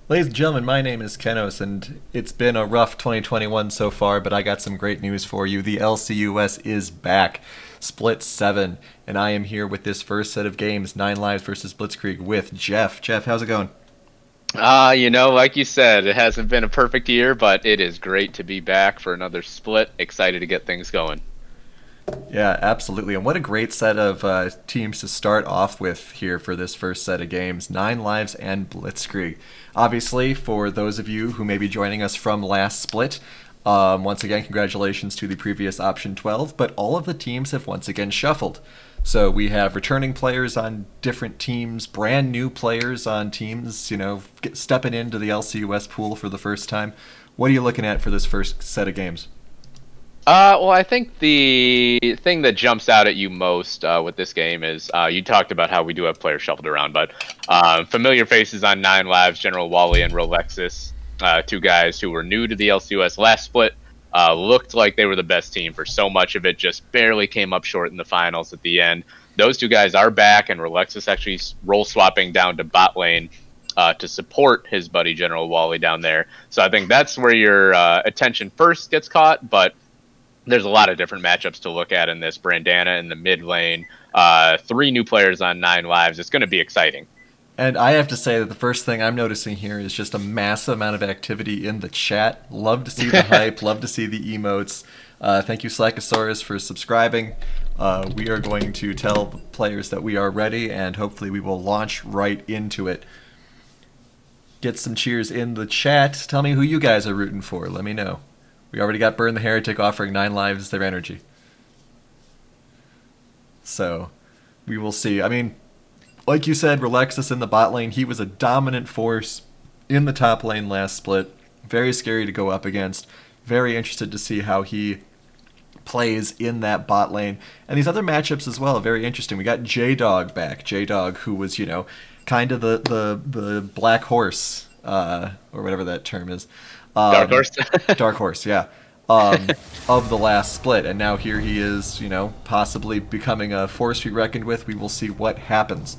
Ladies and gentlemen, my name is Kenos, and it's been a rough 2021 so far, but I got some great news for you. The LCUS is back, Split 7, and I am here with this first set of games, 9 Lives versus Blitzkrieg, with Jeff. Jeff, how's it going? Like you said, it hasn't been a perfect year, but it is great to be back for another split. Excited to get things going. Yeah, absolutely. And what a great set of teams to start off with here for this first set of games, 9 Lives and Blitzkrieg. Obviously, for those of you who may be joining us from last split, once again, congratulations to the previous option 12, but all of the teams have once again shuffled. So we have returning players on different teams, brand new players on teams, stepping into the LCUS pool for the first time. What are you looking at for this first set of games? Well, I think the thing that jumps out at you most with this game is you talked about how we do have players shuffled around, but familiar faces on Nine Lives, General Wally and Rolexis, two guys who were new to the LCUS last split, looked like they were the best team for so much of it, just barely came up short in the finals at the end. Those two guys are back, and Rolexis actually role swapping down to bot lane to support his buddy General Wally down there. So I think that's where your attention first gets caught, but there's a lot of different matchups to look at in this. Brandana in the mid lane, three new players on 9 Lives. It's going to be exciting. And I have to say that the first thing I'm noticing here is just a massive amount of activity in the chat. Love to see the hype, love to see the emotes. Thank you, Slackosaurus, for subscribing. We are going to tell the players that we are ready, and hopefully we will launch right into it. Get some cheers in the chat. Tell me who you guys are rooting for. Let me know. We already got Burn the Heretic offering 9 Lives their energy. So, we will see. I mean, like you said, Relexus in the bot lane, he was a dominant force in the top lane last split. Very scary to go up against. Very interested to see how he plays in that bot lane. And these other matchups as well, very interesting. We got J-Dog back. J-Dog, who was, kind of the black horse, or whatever that term is. Dark Horse. Dark Horse, yeah. Of the last split. And now here he is, possibly becoming a force to be reckoned with. We will see what happens.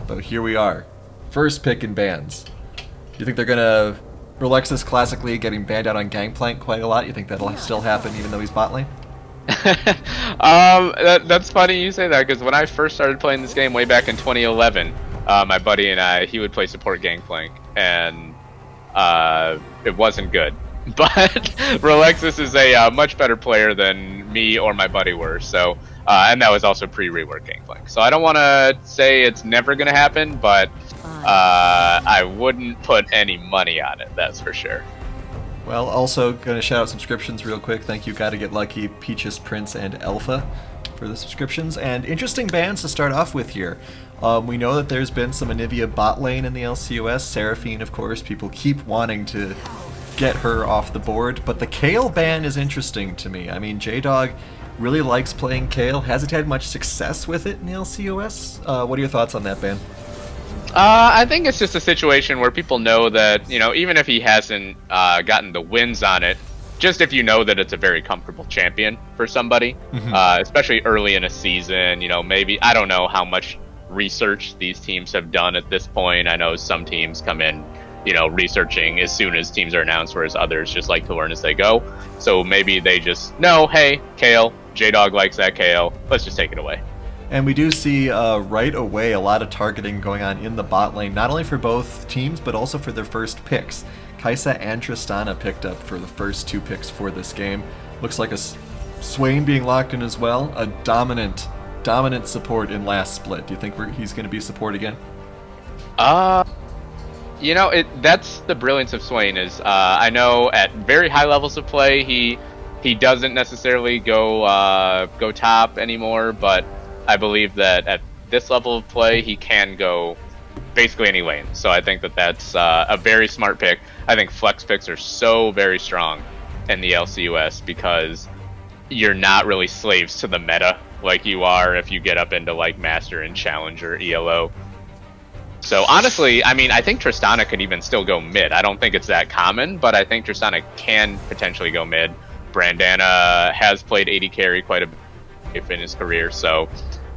But here we are. First pick in bans. Do you think they're going to... Relexus classically getting banned out on Gangplank quite a lot. You think that'll still happen even though he's bot lane? That's funny you say that, because when I first started playing this game way back in 2011, my buddy and I, he would play support Gangplank, and it wasn't good. But Rolexis is a much better player than me or my buddy were. So, and that was also pre-rework Gangplank. So I don't want to say it's never going to happen, but I wouldn't put any money on it. That's for sure. Well, also going to shout out subscriptions real quick. Thank you, Gotta Get Lucky, Peaches, Prince, and Alpha for the subscriptions. And interesting bans to start off with here. We know that there's been some Anivia bot lane in the LCUS. Seraphine, of course, people keep wanting to get her off the board, but the Kale ban is interesting to me. I mean, J-Dog really likes playing Kale, hasn't had much success with it in the LCUS. What are your thoughts on that ban? I think it's just a situation where people know that, even if he hasn't gotten the wins on it, just if you know that it's a very comfortable champion for somebody, especially early in a season, maybe, I don't know how much research these teams have done at this point. I know some teams come in, researching as soon as teams are announced, whereas others just like to learn as they go. So maybe they just know, hey, Kale, J-Dog likes that Kale, let's just take it away. And we do see right away a lot of targeting going on in the bot lane, not only for both teams, but also for their first picks. Kaisa and Tristana picked up for the first two picks for this game. Looks like a Swain being locked in as well. A dominant support in last split. Do you think he's going to be support again? That's the brilliance of Swain is, I know at very high levels of play, he doesn't necessarily go top anymore, but I believe that at this level of play, he can go basically any lane. So I think that that's a very smart pick. I think flex picks are so very strong in the LCUS because you're not really slaves to the meta like you are if you get up into like Master and Challenger ELO. So honestly, I mean, I think Tristana could even still go mid. I don't think it's that common, but I think Tristana can potentially go mid. Brandana has played AD carry quite a bit in his career, so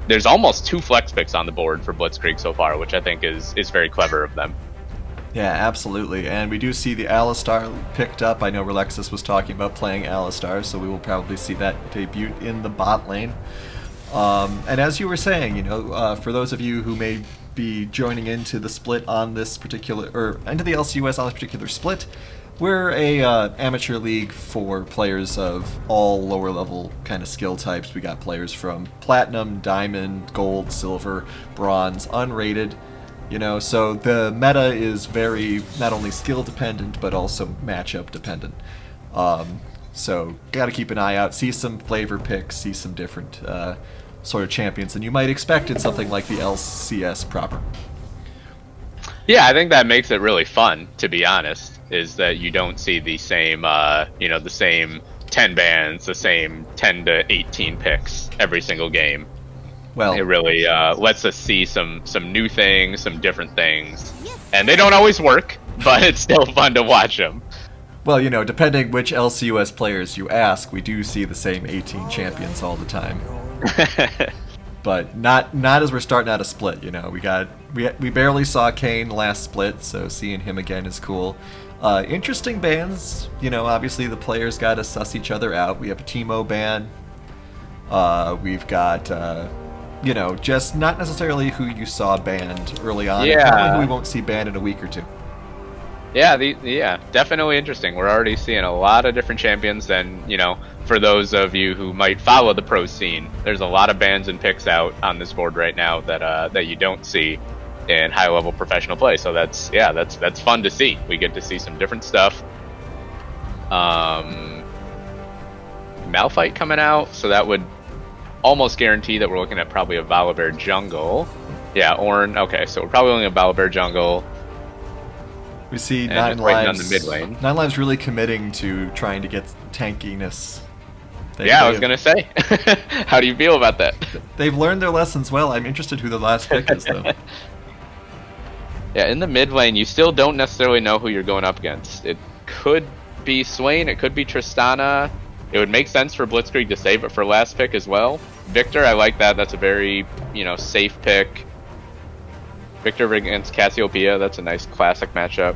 there's almost two flex picks on the board for Blitzkrieg so far, which I think is very clever of them. Yeah, absolutely. And we do see the Alistar picked up. I know Relexus was talking about playing Alistar, so we will probably see that debut in the bot lane. And as you were saying, for those of you who may be joining into the split on this particular, or into the LCUS on this particular split, we're a amateur league for players of all lower level kind of skill types. We got players from platinum, diamond, gold, silver, bronze, unrated. So the meta is very not only skill dependent but also matchup dependent. So got to keep an eye out, see some flavor picks, see some different sort of champions than you might expect in something like the LCS proper. Yeah, I think that makes it really fun, to be honest, is that you don't see the same, the same 10 bans, the same 10 to 18 picks every single game. Well, it really lets us see some new things, some different things. And they don't always work, but it's still fun to watch them. Well, depending which LCUS players you ask, we do see the same 18 champions all the time. But not as we're starting out a split. We barely saw Kane last split, so seeing him again is cool. Interesting bans. Obviously the players got to suss each other out. We have a Teemo ban. We've got just not necessarily who you saw banned early on. Yeah. Probably who we won't see banned in a week or two. Yeah, definitely interesting. We're already seeing a lot of different champions, and for those of you who might follow the pro scene, there's a lot of bans and picks out on this board right now that you don't see in high level professional play. So that's fun to see. We get to see some different stuff. Malphite coming out, so that would almost guarantee that we're looking at probably a Volibear jungle. Yeah, Ornn. Okay, so we're probably looking at Volibear jungle. We see and 9Lives on the mid lane. 9Lives really committing to trying to get tankiness. I was gonna say. How do you feel about that? They've learned their lessons well. I'm interested who the last pick is, though. Yeah, in the mid lane, you still don't necessarily know who you're going up against. It could be Swain, it could be Tristana. It would make sense for Blitzkrieg to save it for last pick as well. Victor, I like that. That's a very, safe pick. Victor against Cassiopeia, that's a nice classic matchup.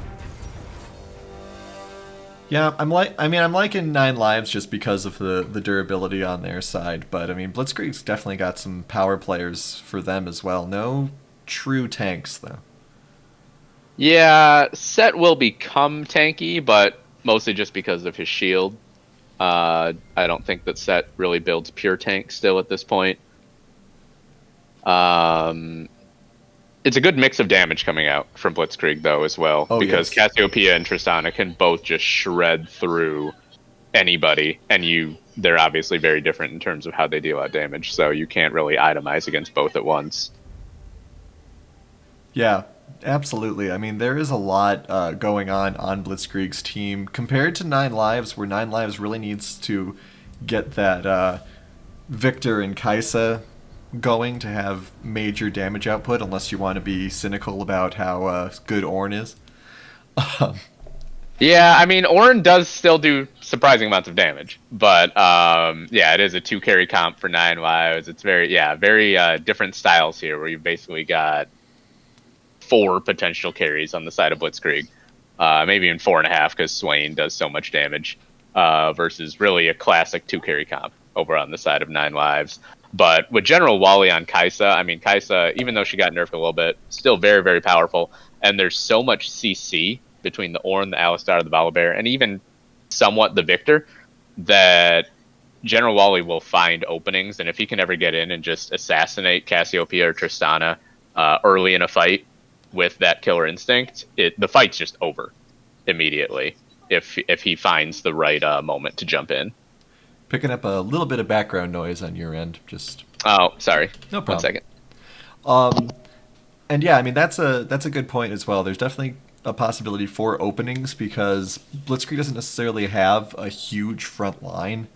Yeah, I'm liking 9Lives just because of the durability on their side, but Blitzkrieg's definitely got some power players for them as well. No true tanks though. Yeah, Set will become tanky, but mostly just because of his shield. I don't think that Set really builds pure tank still at this point. It's a good mix of damage coming out from Blitzkrieg, though, as well. Because yes. Cassiopeia and Tristana can both just shred through anybody, and they're obviously very different in terms of how they deal out damage, so you can't really itemize against both at once. Yeah, absolutely. There is a lot going on Blitzkrieg's team compared to 9Lives, where 9Lives really needs to get that Victor and Kaisa going to have major damage output, unless you want to be cynical about how good Ornn is. Yeah, Ornn does still do surprising amounts of damage, but it is a 2-carry comp for 9Lives. It's very different styles here, where you've basically got 4 potential carries on the side of Blitzkrieg, maybe even 4.5 because Swain does so much damage, versus really a classic 2-carry comp over on the side of 9Lives. But with General Wally on Kaisa, Kaisa, even though she got nerfed a little bit, still very, very powerful. And there's so much CC between the Ornn, the Alistar, the Volibear, and even somewhat the Victor, that General Wally will find openings. And if he can ever get in and just assassinate Cassiopeia or Tristana early in a fight with that killer instinct, the fight's just over immediately if he finds the right moment to jump in. Picking up a little bit of background noise on your end. Oh, sorry. No problem. 1 second. And yeah, that's a good point as well. There's definitely a possibility for openings because Blitzkrieg doesn't necessarily have a huge front line,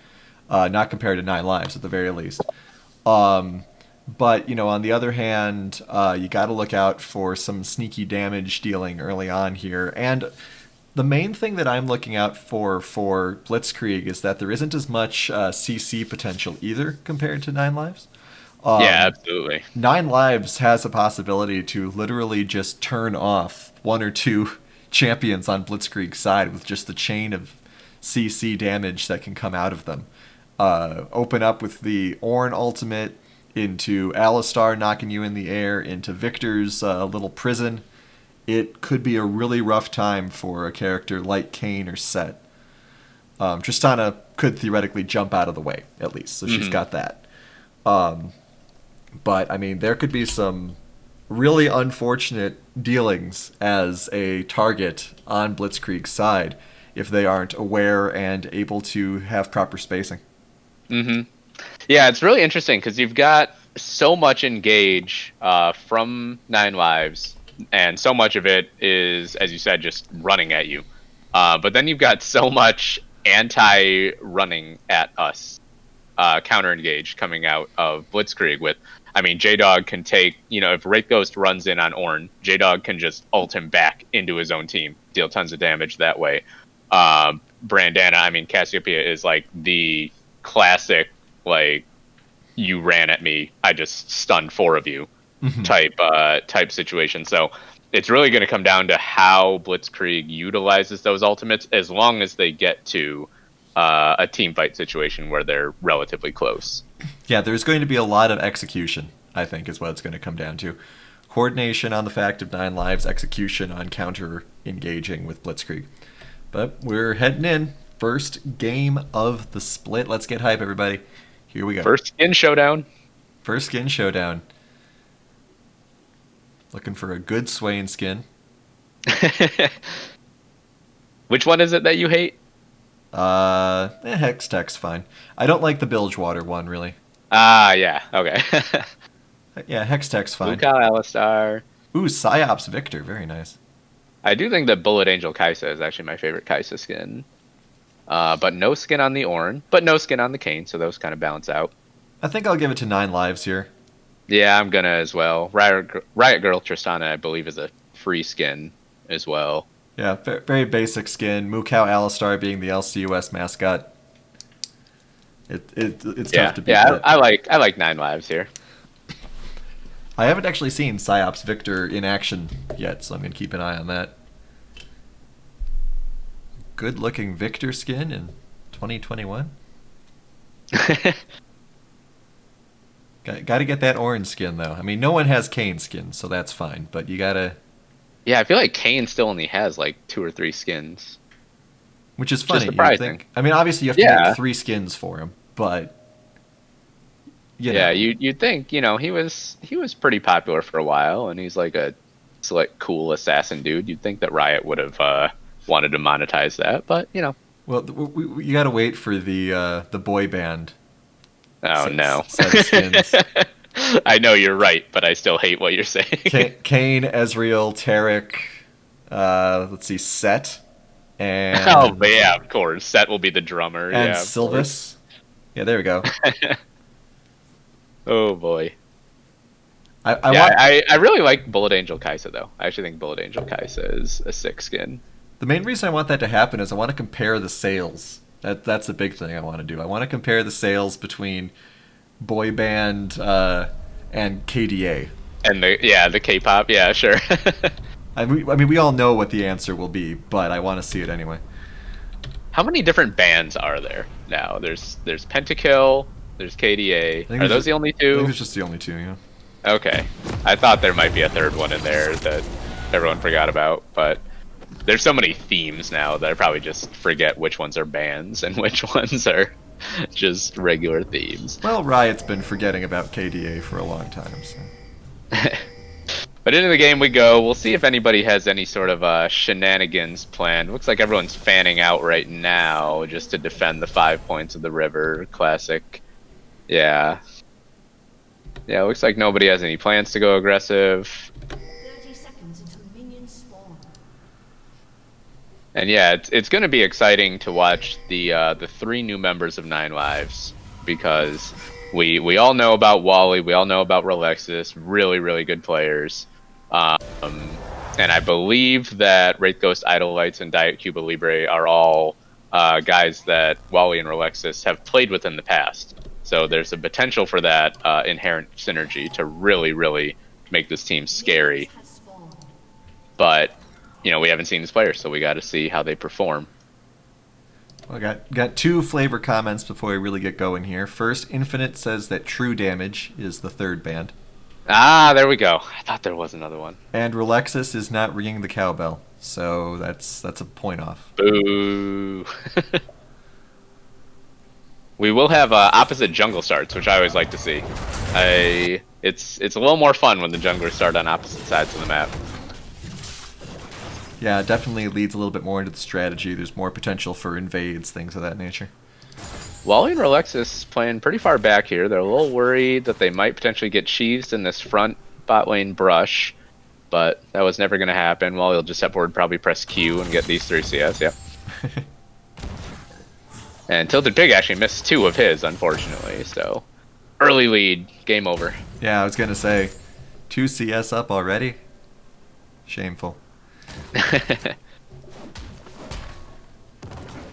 not compared to 9Lives at the very least. But on the other hand, you got to look out for some sneaky damage dealing early on here. And the main thing that I'm looking out for Blitzkrieg is that there isn't as much CC potential either compared to 9Lives. Yeah, absolutely. 9Lives has a possibility to literally just turn off 1 or 2 champions on Blitzkrieg's side with just the chain of CC damage that can come out of them. Open up with the Ornn ultimate into Alistar knocking you in the air, into Victor's little prison. It could be a really rough time for a character like Kayn or Set. Tristana could theoretically jump out of the way, at least, so she's got that. But, I mean, there could be some really unfortunate dealings as a target on Blitzkrieg's side if they aren't aware and able to have proper spacing. Yeah, it's really interesting because you've got so much engage from Nine Lives, and so much of it is, as you said, just running at you. But then you've got so much anti-running at us counter-engage coming out of Blitzkrieg with, I mean, J-Dog can take, if Wraith Ghost runs in on Ornn, J-Dog can just ult him back into his own team, deal tons of damage that way. Brandana, I mean, Cassiopeia is like the classic, like, you ran at me, I just stunned 4 of you type situation. So it's really going to come down to how Blitzkrieg utilizes those ultimates, as long as they get to a team fight situation where they're relatively close. Yeah, there's going to be a lot of execution, I think, is what it's going to come down to. Coordination on the fact of 9 lives, execution on counter-engaging with Blitzkrieg. But we're heading in. First game of the split. Let's get hype, everybody. Here we go. First skin showdown. First skin showdown. Looking for a good Swain skin. Which one is it that you hate? Hextech's fine. I don't like the Bilgewater one, really. Yeah, okay. Yeah, Hextech's fine. Ukal Alistar. Ooh, Psyops Victor, very nice. I do think that Bullet Angel Kaisa is actually my favorite Kaisa skin. But no skin on the Ornn, but no skin on the Kayn, so those kind of balance out. I think I'll give it to 9 lives here. Yeah, I'm gonna as well. Riot Girl Tristana, I believe, is a free skin as well. Yeah, very basic skin. Mukau Alistar being the LCUS mascot. It's tough to beat. Yeah, I like 9 lives here. I haven't actually seen Psyops Victor in action yet, so I'm gonna keep an eye on that. Good looking Victor skin in 2021. Got to get that orange skin though. I mean, no one has Kayn skin, so that's fine. But you gotta. Yeah, I feel like Kayn still only has like 2 or 3 skins, which is funny. Surprising. Think. I mean, obviously you have to make 3 skins for him, but. Yeah, you'd think he was pretty popular for a while, and he's like a select cool assassin dude. You'd think that Riot would have wanted to monetize that, but Well, you got to wait for the boy band. Oh no! Set of skins. I know you're right, but I still hate what you're saying. Kayn, Ezreal, Taric. Let's see, Set, and yeah, of course, Set will be the drummer. And Sylvis. Yeah, there we go. Oh boy. I really like Bullet Angel Kaisa though. I actually think Bullet Angel Kaisa is a sick skin. The main reason I want that to happen is I want to compare the sales. That's the big thing I want to do. I want to compare the sales between boy band and KDA. And the K-pop, yeah, sure. I mean, we all know what the answer will be, but I want to see it anyway. How many different bands are there now? There's Pentakill, there's KDA. Are those the only 2? I think it's just the only 2, yeah. Okay. I thought there might be a third one in there that everyone forgot about, but there's so many themes now that I probably just forget which ones are bands and which ones are just regular themes. Well, Riot's been forgetting about KDA for a long time, so. But into the game we go. We'll see if anybody has any sort of shenanigans planned. Looks like everyone's fanning out right now just to defend the 5 points of the river. Classic. Yeah. Yeah, looks like nobody has any plans to go aggressive. 30 seconds until minions spawn. And yeah, it's going to be exciting to watch the 3 new members of 9 Lives, because we all know about Wally, we all know about Relexis, really, really good players. And I believe that Wraith Ghost, Idolites, and Diet Cuba Libre are all guys that Wally and Relexis have played with in the past. So there's a potential for that inherent synergy to really, really make this team scary. But we haven't seen these players, so we got to see how they perform. Well, got two flavor comments before we really get going here. First, Infinite says that True Damage is the third band. Ah, there we go. I thought there was another one. And Relexus is not ringing the cowbell, so that's a point off. Boo. We will have opposite jungle starts, which I always like to see. It's a little more fun when the junglers start on opposite sides of the map. Yeah, it definitely leads a little bit more into the strategy. There's more potential for invades, things of that nature. Wally and Relexus playing pretty far back here. They're a little worried that they might potentially get cheesed in this front bot lane brush, but that was never going to happen. Wally will just step forward, probably press Q and get these 3 CS, yep. And Tilted Pig actually missed 2 of his, unfortunately, so early lead, game over. Yeah, I was going to say, 2 CS up already? Shameful.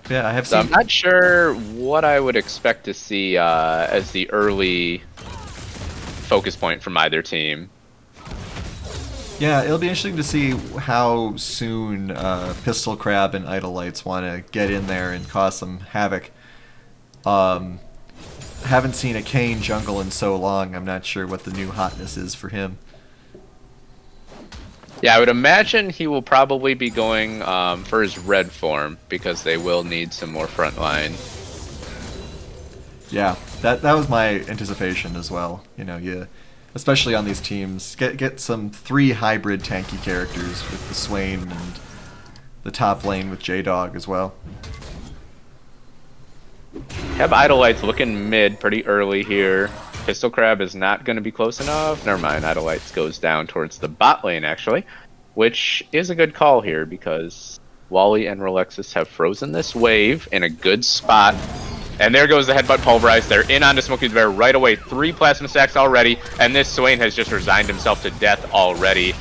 Yeah, I have So seen... I'm not sure what I would expect to see as the early focus point from either team. Yeah, it'll be interesting to see how soon Pistol Crab and Idle Lights want to get in there and cause some havoc. Haven't seen a Kane jungle in so long, I'm not sure what the new hotness is for him. Yeah, I would imagine he will probably be going for his red form, because they will need some more front line. Yeah, that was my anticipation as well. Especially on these teams, get some 3 hybrid tanky characters with the Swain and the top lane with J-Dog as well. Have Idle Lights looking mid pretty early here. Pistol Crab is not going to be close enough. Never mind, Idle Lights goes down towards the bot lane, actually, which is a good call here because Wally and Relexus have frozen this wave in a good spot. And there goes the headbutt pulverize. They're in onto Smokey the Bear right away. 3 plasma stacks already, and this Swain has just resigned himself to death already.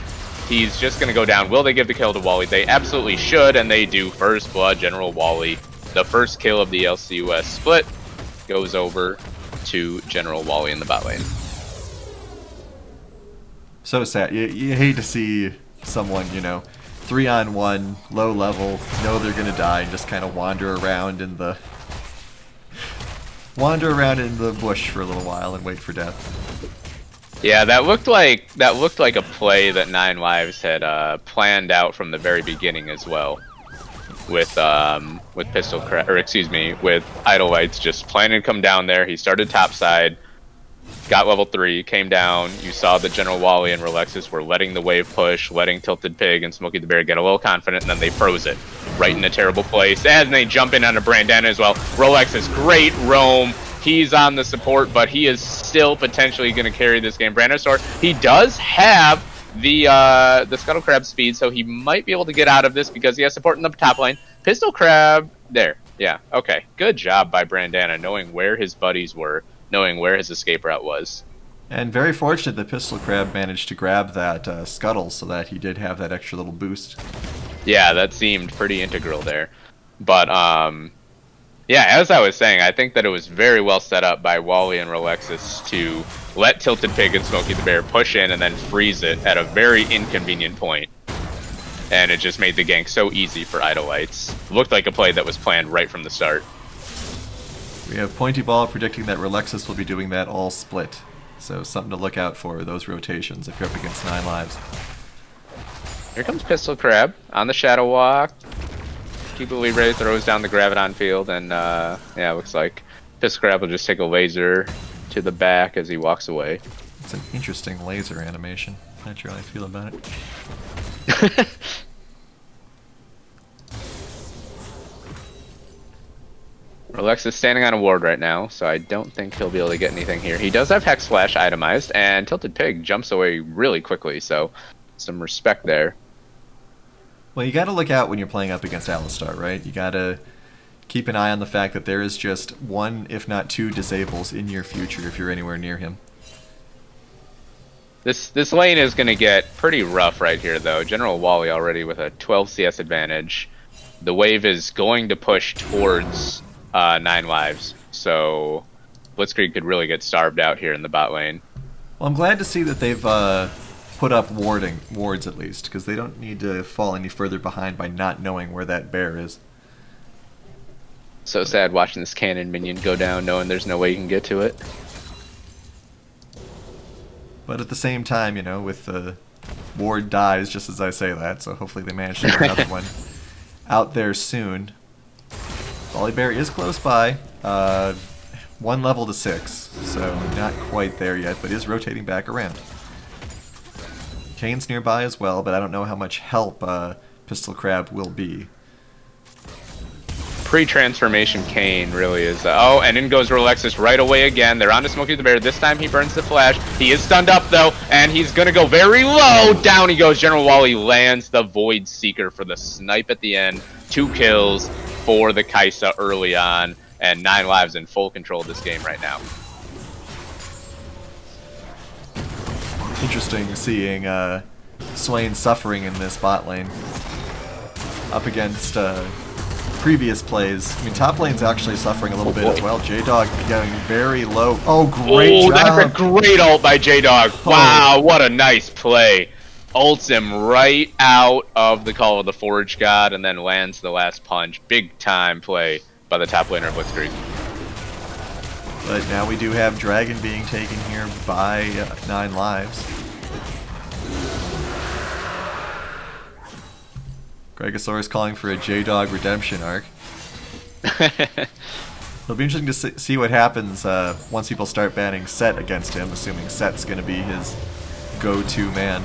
He's just going to go down. Will they give the kill to Wally? They absolutely should, and they do. First blood, General Wally. The first kill of the LCUS split goes over to General Wally in the bot lane. So sad. You hate to see someone, 3-on-1, low level, know they're gonna die, and just kind of wander around in the bush for a little while and wait for death. Yeah, that looked like a play that Nine Lives had planned out from the very beginning as well. With Pistol Crab, or excuse me, with Idle Lights just planning to come down there. He started topside, got level 3, came down. You saw that General Wally and Relexus were letting the wave push, letting Tilted Pig and Smokey the Bear get a little confident, and then they froze it right in a terrible place. And they jump in onto Brandana as well. Relexus, great roam. He's on the support, but he is still potentially going to carry this game. Brandanasaur, he does have the Scuttle Crab speed, so he might be able to get out of this because he has support in the top lane. Pistol Crab, there. Yeah, okay. Good job by Brandana, knowing where his buddies were, knowing where his escape route was. And very fortunate that Pistol Crab managed to grab that Scuttle so that he did have that extra little boost. Yeah, that seemed pretty integral there. But, yeah, as I was saying, I think that it was very well set up by Wally and Relexus to let Tilted Pig and Smokey the Bear push in and then freeze it at a very inconvenient point. And it just made the gank so easy for Idle Lights. Looked like a play that was planned right from the start. We have Pointy Ball predicting that Relexus will be doing that all split. So something to look out for, those rotations, if you're up against 9 lives. Here comes Pistol Crab on the Shadow Walk. Keep it ready, throws down the Graviton field, and yeah, looks like Pistol Crab will just take a laser to the back as he walks away. It's an interesting laser animation. Not sure how I feel about it. Relax is standing on a ward right now, so I don't think he'll be able to get anything here. He does have Hex Flash itemized, and Tilted Pig jumps away really quickly, so some respect there. Well, you gotta look out when you're playing up against Alistar, right? You gotta keep an eye on the fact that there is just 1, if not 2, disables in your future if you're anywhere near him. This lane is going to get pretty rough right here, though. General Wally already with a 12 CS advantage. The wave is going to push towards 9 lives, so Blitzkrieg could really get starved out here in the bot lane. Well, I'm glad to see that they've put up wards at least, because they don't need to fall any further behind by not knowing where that bear is. So sad watching this cannon minion go down knowing there's no way you can get to it. But at the same time, you know, with the ward dies just as I say that, so hopefully they manage to get another one out there soon. Volley Bear is close by. 1 level to 6, so not quite there yet, but is rotating back around. Kane's nearby as well, but I don't know how much help Pistol Crab will be. Pre-transformation Kane really is. Oh, and in goes Rolexus right away again. They're on to Smokey the Bear. This time he burns the flash. He is stunned up though, and he's gonna go very low. Down he goes. General Wally lands the Void Seeker for the snipe at the end. 2 kills for the Kaisa early on, and 9 lives in full control of this game right now. Interesting seeing Swain suffering in this bot lane up against previous plays. I mean, top lane's actually suffering a little bit as well. J-Dog getting very low. Oh, great job. That's a great ult by J-Dog. Wow, what a nice play. Ults him right out of the Call of the Forge God and then lands the last punch. Big time play by the top laner of Blitzkrieg. But now we do have Dragon being taken here by 9 lives. Gregosaurus calling for a J-Dog redemption arc. It'll be interesting to see what happens once people start banning Set against him, assuming Set's going to be his go-to man.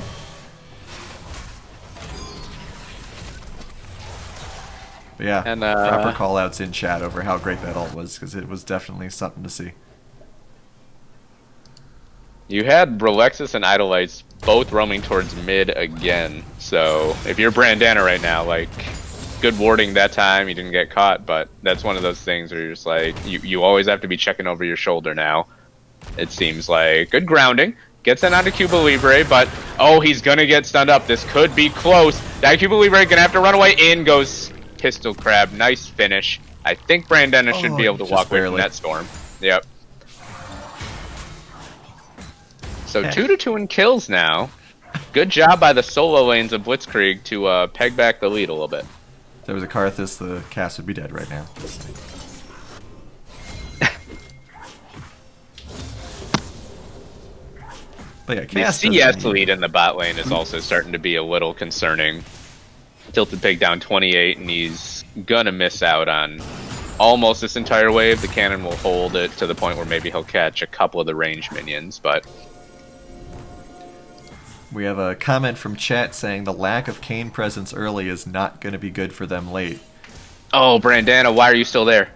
But yeah, and, proper call-outs in chat over how great that ult was, because it was definitely something to see. You had Rolexus and Idolites both roaming towards mid again, so if you're Brandana right now, like, good warding that time, you didn't get caught, but that's one of those things where you're just like, you always have to be checking over your shoulder now. It seems like good grounding. Gets in onto Cuba Libre, but oh, he's gonna get stunned up. This could be close. That Cuba Libre gonna have to run away. In goes Pistol Crab. Nice finish. I think Brandana should be able to walk away from that storm. Yep. So 2-2 in kills now. Good job by the solo lanes of Blitzkrieg to peg back the lead a little bit. If there was a Karthus, the cast would be dead right now. But yeah, the CS lead in the bot lane is also starting to be a little concerning. Tilted Pig down 28, and he's gonna miss out on almost this entire wave. The cannon will hold it to the point where maybe he'll catch a couple of the ranged minions, but... We have a comment from chat saying the lack of Kayn presence early is not going to be good for them late. Oh, Brandana, why are you still there?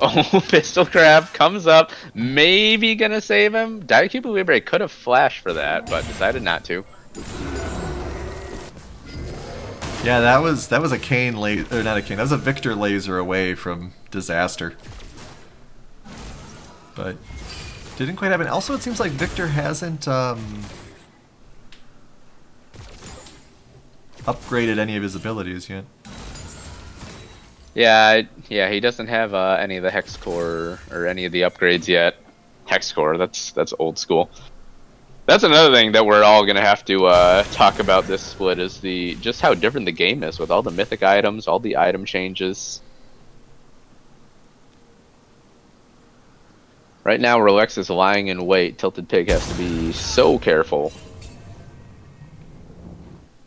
Oh, Pistol Crab comes up, maybe gonna save him. Daikubu Libre could have flashed for that, but decided not to. Yeah, that was a Kayn laser, or not a Kayn, that was a Victor laser away from disaster. But didn't quite happen. Also, it seems like Victor hasn't upgraded any of his abilities yet. Yeah, he doesn't have any of the Hex Core or any of the upgrades yet. Hex Core, that's old school. That's another thing that we're all gonna have to talk about this split is just how different the game is with all the mythic items, all the item changes. Right now, Rolex is lying in wait. Tilted Pig has to be so careful.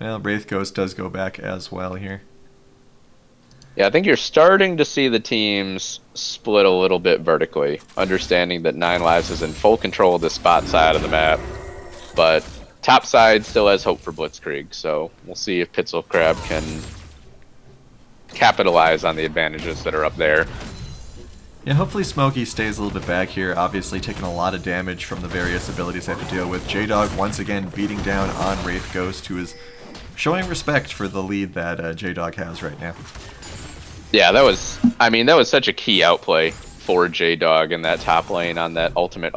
Well, Wraith Ghost does go back as well here. Yeah, I think you're starting to see the teams split a little bit vertically, understanding that 9 Lives is in full control of the spot side of the map, but top side still has hope for Blitzkrieg, so we'll see if Pistol Crab can capitalize on the advantages that are up there. Yeah, hopefully Smokey stays a little bit back here, obviously taking a lot of damage from the various abilities they have to deal with. J-Dog once again beating down on Wraith Ghost, who is showing respect for the lead that J-Dog has right now. Yeah, that was such a key outplay for J-Dog in that top lane on that ultimate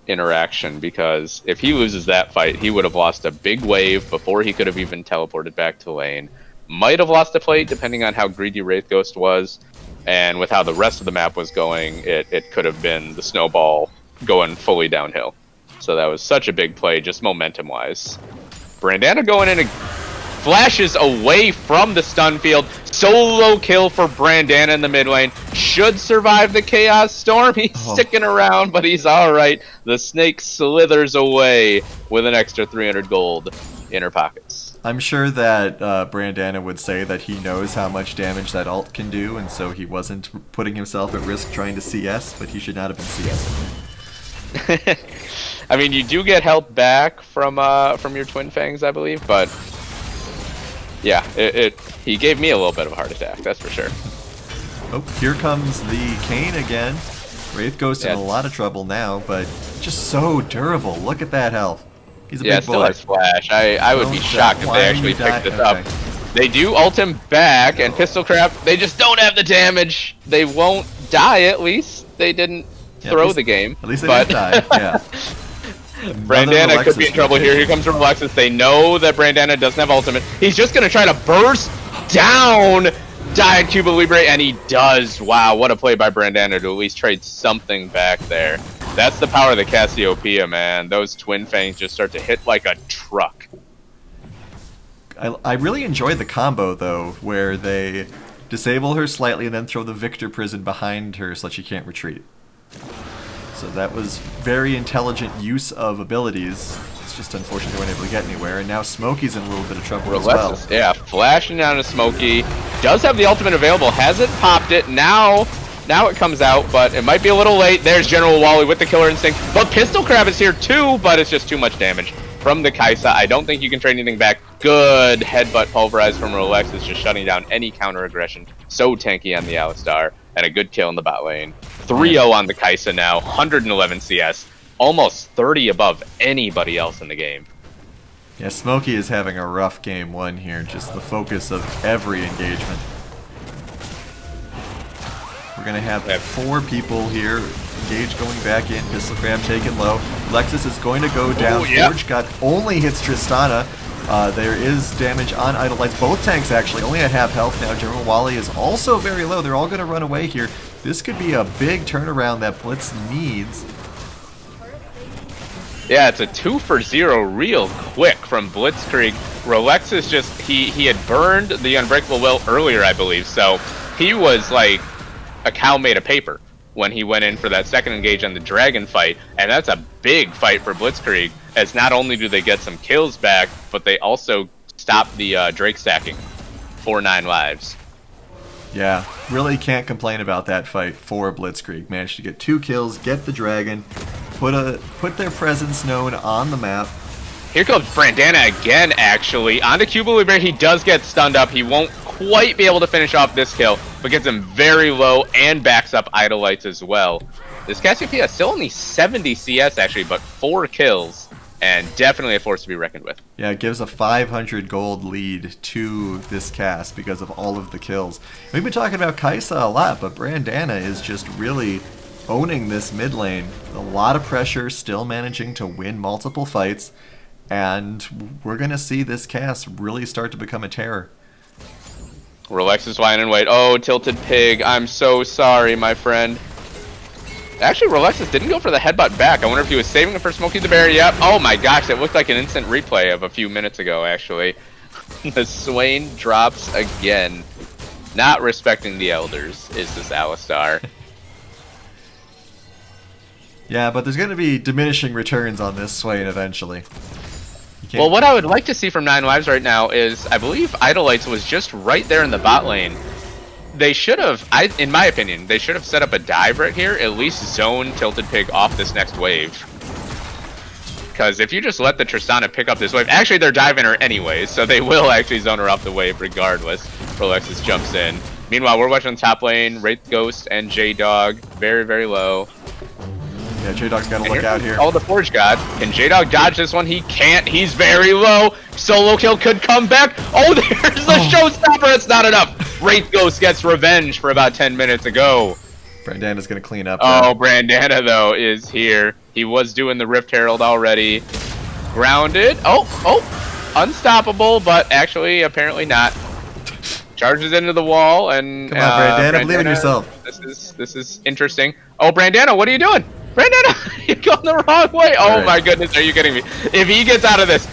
interaction, because if he loses that fight, he would have lost a big wave before he could have even teleported back to lane. Might have lost a plate depending on how greedy Wraith Ghost was, and with how the rest of the map was going, it could have been the snowball going fully downhill. So that was such a big play, just momentum-wise. Brandana going in, flashes away from the stun field. Solo kill for Brandana in the mid lane. Should survive the Chaos Storm. He's sticking around, but he's alright. The snake slithers away with an extra 300 gold in her pockets. I'm sure that Brandana would say that he knows how much damage that ult can do, and so he wasn't putting himself at risk trying to CS, but he should not have been CS. I mean, you do get health back from your Twin Fangs, I believe, but yeah, he gave me a little bit of a heart attack, that's for sure. Oh, here comes the Kayn again. Wraith Ghost in a lot of trouble now, but just so durable. Look at that health. He's a big boy. Still has flash. I would be shocked if they actually picked this up. They do ult him back, and Pistol Crab, they just don't have the damage. They won't die, at least. They didn't throw the game. At least they didn't die, yeah. Brandana could be in trouble here. Here comes Reflexus. They know that Brandana doesn't have ultimate. He's just going to try to burst down Diet Cuba Libre, and he does. Wow, what a play by Brandana to at least trade something back there. That's the power of the Cassiopeia, man. Those Twin Fangs just start to hit like a truck. I really enjoy the combo, though, where they disable her slightly and then throw the Victor Prison behind her so that she can't retreat. So that was very intelligent use of abilities. It's just unfortunate they weren't able to get anywhere. And now Smokey's in a little bit of trouble as well. Yeah, flashing down to Smokey. Does have the ultimate available. Hasn't popped it. Now it comes out, but it might be a little late. There's General Wally with the Killer Instinct. But Pistol Crab is here too, but it's just too much damage from the Kaisa. I don't think you can trade anything back. Good headbutt pulverize from Rolex is just shutting down any counter aggression. So tanky on the Alistar. And a good kill in the bot lane. 3-0 on the Kaisa now, 111 CS, almost 30 above anybody else in the game. Yeah, Smokey is having a rough game one here, just the focus of every engagement. We're going to have 4 people here. Engage going back in, Pistol Crab taken low. Lexus is going to go down. Forge God only hits Tristana. There is damage on Idle Lights. Both tanks actually only at half health now. General Wally is also very low. They're all going to run away here. This could be a big turnaround that Blitz needs. Yeah, it's a 2-for-0 real quick from Blitzkrieg. Rolex is just, he had burned the Unbreakable Will earlier, I believe, so he was like a cow made of paper when he went in for that second engage on the Dragon fight, and that's a big fight for Blitzkrieg, as not only do they get some kills back, but they also stop the Drake stacking for 9 lives. Yeah, really can't complain about that fight for Blitzkrieg. Managed to get 2 kills, get the Dragon, put their presence known on the map. Here comes Brandana again, actually. Onto Cuba Libre, he does get stunned up. He won't quite be able to finish off this kill, but gets him very low and backs up Idle Lights as well. This Cassiopeia is still only 70 CS, actually, but 4 kills. And definitely a force to be reckoned with. Yeah, it gives a 500 gold lead to this cast because of all of the kills. We've been talking about Kaisa a lot, but Brandana is just really owning this mid lane. A lot of pressure, still managing to win multiple fights, and we're going to see this cast really start to become a terror. Rolex is lying in wait. Oh, Tilted Pig, I'm so sorry, my friend. Actually, Rolexus didn't go for the headbutt back. I wonder if he was saving it for Smokey the Bear. Yep. Oh my gosh, it looked like an instant replay of a few minutes ago, actually. The Swain drops again. Not respecting the elders is this Alistar. Yeah, but there's going to be diminishing returns on this Swain eventually. Well, what I would like to see from 9 Lives right now is, I believe Idle Lights was just right there in the bot lane. They should have, in my opinion, they should have set up a dive right here, at least zone Tilted Pig off this next wave. Because if you just let the Tristana pick up this wave, actually they're diving her anyways, so they will actually zone her off the wave regardless. Rolexus jumps in. Meanwhile, we're watching top lane, Wraith Ghost and J-Dog, very, very low. Yeah, J-Dog's got to look out here. Oh, the Forge God. Can J-Dog dodge this one? He can't. He's very low. Solo kill could come back. Oh, there's the showstopper. It's not enough. Wraith Ghost gets revenge for about 10 minutes ago. Brandana's going to clean up. Oh, Brandana, though, is here. He was doing the Rift Herald already. Grounded. Oh, unstoppable, but actually, apparently not. Charges into the wall, and come on, Brandana, believe in yourself. This is interesting. Oh, Brandana, what are you doing? Brandana, you're going the wrong way. Oh right. my goodness, are you kidding me? If he gets out of this,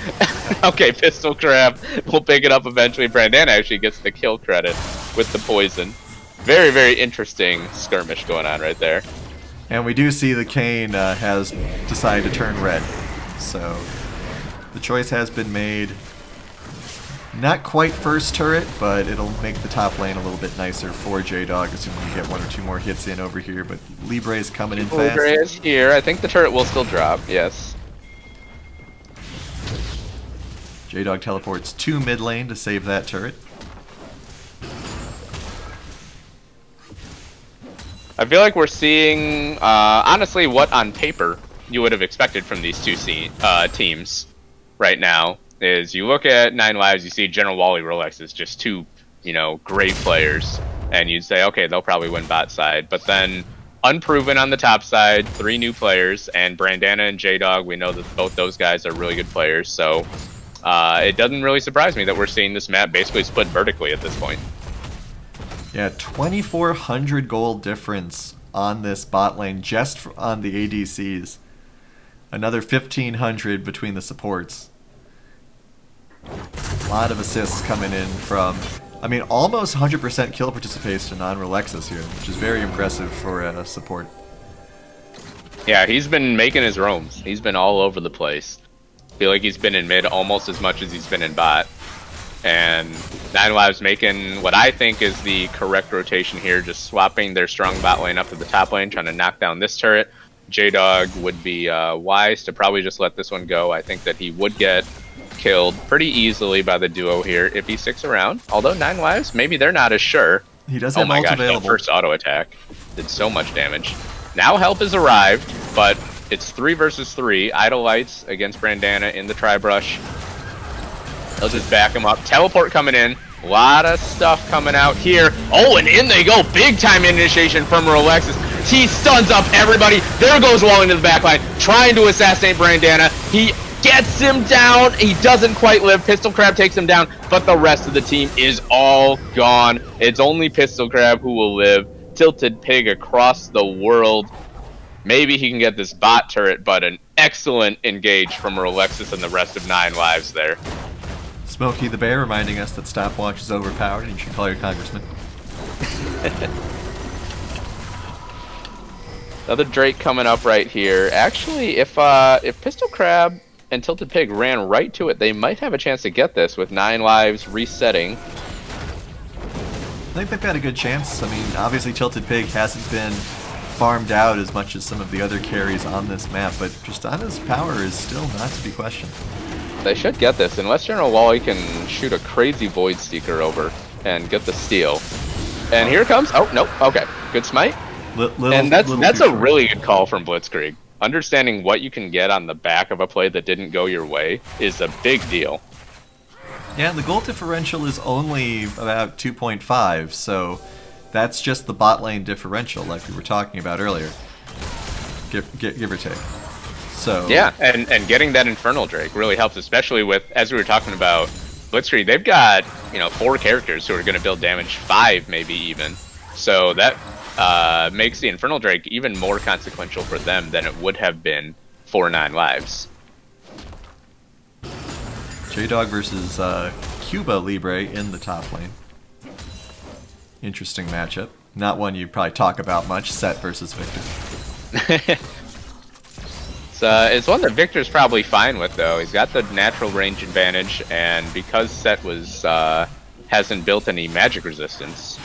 okay, Pistol Crab will pick it up eventually. Brandana actually gets the kill credit with the poison. Very, very interesting skirmish going on right there. And we do see the Kane has decided to turn red. So the choice has been made. Not quite first turret, but it'll make the top lane a little bit nicer for J-Dog, assuming we get 1 or 2 more hits in over here. But Libre is coming in fast. Libre is here. I think the turret will still drop, yes. J-Dog teleports to mid lane to save that turret. I feel like we're seeing, honestly, what on paper you would have expected from these two teams right now. Is you look at 9 Lives, you see General Wally Rolex is just 2, great players, and you'd say, okay, they'll probably win bot side. But then, unproven on the top side, 3 new players, and Brandana and J-Dog, we know that both those guys are really good players, so it doesn't really surprise me that we're seeing this map basically split vertically at this point. Yeah, 2,400 gold difference on this bot lane just on the ADCs. Another 1,500 between the supports. A lot of assists coming in from, almost 100% kill participation on Relexus here, which is very impressive for a support. Yeah, he's been making his roams. He's been all over the place. I feel like he's been in mid almost as much as he's been in bot. And 9 Lives making what I think is the correct rotation here, just swapping their strong bot lane up to the top lane, trying to knock down this turret. J-Dog would be wise to probably just let this one go. I think that he would get killed pretty easily by the duo here if he sticks around. Although 9 Lives, maybe they're not as sure. He does have ult available. That first auto attack did so much damage. Now help has arrived, but it's 3 versus 3. Idle Lights against Brandana in the tri-brush. They'll just back him up. Teleport coming in. A lot of stuff coming out here. Oh, and in they go. Big time initiation from Rolexus. He stuns up everybody. There goes Wall into the backline, trying to assassinate Brandana. He gets him down. He doesn't quite live. Pistol Crab takes him down, but the rest of the team is all gone. It's only Pistol Crab who will live. Tilted Pig across the world. Maybe he can get this bot turret, but an excellent engage from Rolexus and the rest of 9 Lives there. Smokey the Bear reminding us that stopwatch is overpowered and you should call your congressman. Another Drake coming up right here. Actually, if Pistol Crab and Tilted Pig ran right to it, they might have a chance to get this with 9 Lives resetting. I think they've got a good chance. Obviously Tilted Pig hasn't been farmed out as much as some of the other carries on this map, but Tristana's power is still not to be questioned. They should get this, unless General Wally can shoot a crazy Void Seeker over and get the steal. And here it comes. Oh, nope. Okay. Good smite. And that's a really good call from Blitzkrieg. Understanding what you can get on the back of a play that didn't go your way is a big deal. Yeah, the goal differential is only about 2.5, so that's just the bot lane differential like we were talking about earlier. Give or take. So yeah, and getting that Infernal Drake really helps, especially with, as we were talking about, Blitzkrieg, they've got, 4 characters who are going to build damage, 5 maybe even. So that makes the Infernal Drake even more consequential for them than it would have been for 9 Lives. J-Dog versus Cuba Libre in the top lane. Interesting matchup. Not one you'd probably talk about much, Set versus Victor. It's one that Victor's probably fine with, though. He's got the natural range advantage, and because Set hasn't built any magic resistance,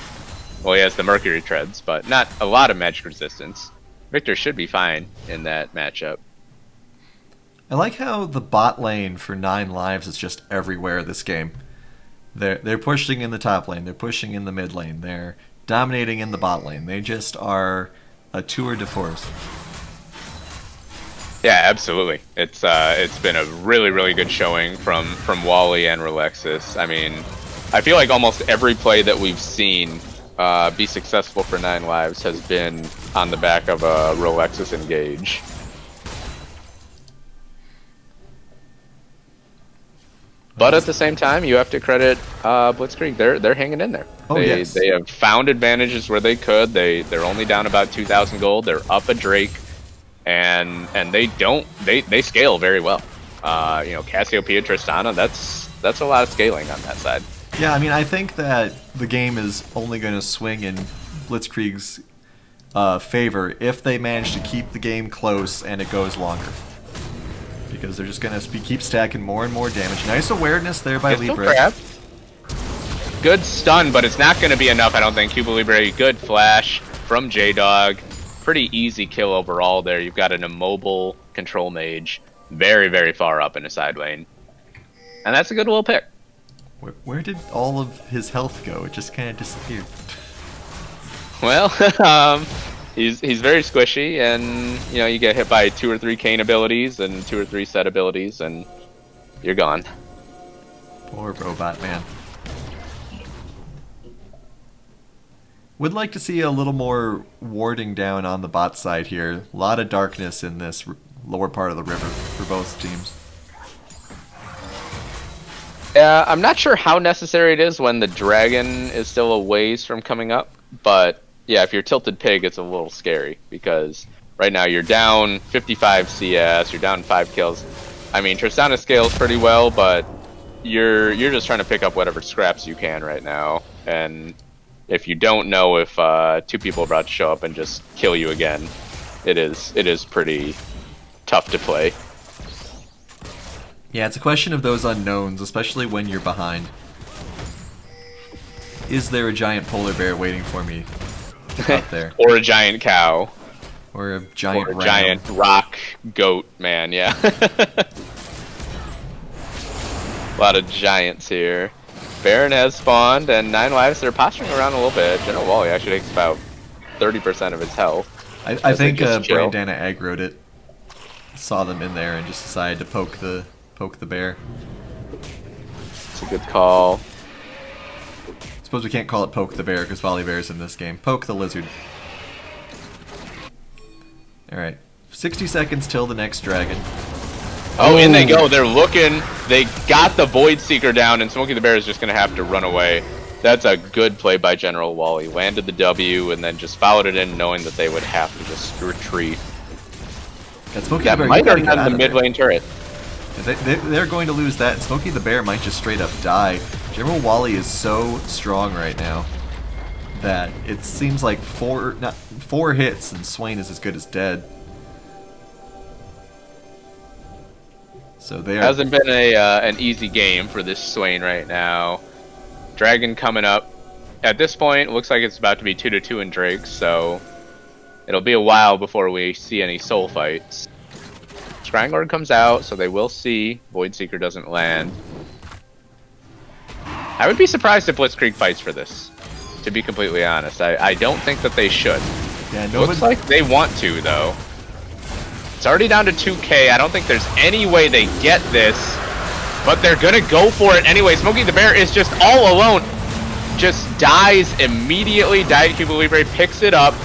well, he has the Mercury Treads, but not a lot of magic resistance, Victor should be fine in that matchup. I like how the bot lane for 9 Lives is just everywhere this game. They're pushing in the top lane, they're pushing in the mid lane, they're dominating in the bot lane. They just are a tour de force. Yeah, absolutely. It's been a really, really good showing from Wally and Relexus. I feel like almost every play that we've seen be successful for 9 Lives has been on the back of a Relexus engage. But at the same time, you have to credit Blitzkrieg. They're hanging in there. Oh, yes. They have found advantages where they could. They're only down about 2,000 gold. They're up a Drake. and they scale very well. Cassiopeia, Tristana, that's a lot of scaling on that side. Yeah, I mean, I think that the game is only going to swing in Blitzkrieg's favor if they manage to keep the game close and it goes longer. Because they're just going to keep stacking more and more damage. Nice awareness there by Libre. Crab. Good stun, but it's not going to be enough, I don't think. Cuba Libre, good flash from J-Dog. Pretty easy kill overall there. You've got an immobile control mage very, very far up in a side lane. And that's a good little pick. Where did all of his health go? It just kind of disappeared. Well, he's very squishy, and you get hit by 2 or 3 Kane abilities and 2 or 3 set abilities, and you're gone. Poor robot man. Would like to see a little more warding down on the bot side here. A lot of darkness in this lower part of the river for both teams. I'm not sure how necessary it is when the dragon is still a ways from coming up, but yeah, if you're tilted pig, it's a little scary because right now you're down 55 CS, you're down 5 kills. I mean, Tristana scales pretty well, but you're just trying to pick up whatever scraps you can right now, and if you don't know if 2 people are about to show up and just kill you again, it is pretty tough to play. Yeah, it's a question of those unknowns, especially when you're behind. Is there a giant polar bear waiting for me out there? Or a giant cow. Or a giant Or a giant rock goat man, yeah. A lot of giants here. Baron has spawned, and 9 lives. They're posturing around a little bit. General Wally actually takes about 30% of his health. I think Brandana aggroed it. Saw them in there and just decided to poke the bear. It's a good call. Suppose we can't call it poke the bear because Volibear's in this game. Poke the lizard. Alright. 60 seconds till the next dragon. Oh, in they go. They're looking. They got the Void Seeker down, and Smokey the Bear is just going to have to run away. That's a good play by General Wally. Landed the W and then just followed it in, knowing that they would have to just retreat. That might have done the mid lane turret. They're going to lose that, and Smokey the Bear might just straight up die. General Wally is so strong right now that it seems like 4 hits and Swain is as good as dead. So there hasn't been an easy game for this Swain right now. Dragon coming up. At this point, it looks like it's about to be 2-2 in Drake, so it'll be a while before we see any soul fights. Scrying Lord comes out, so they will see. Void Seeker doesn't land. I would be surprised if Blitzkrieg fights for this, to be completely honest. I don't think that they should. Yeah, looks like they want to, though. It's already down to 2k. I don't think there's any way they get this, but they're gonna go for it anyway. Smokey the Bear is just all alone. Just dies immediately. Diet Cuba Libre picks it up.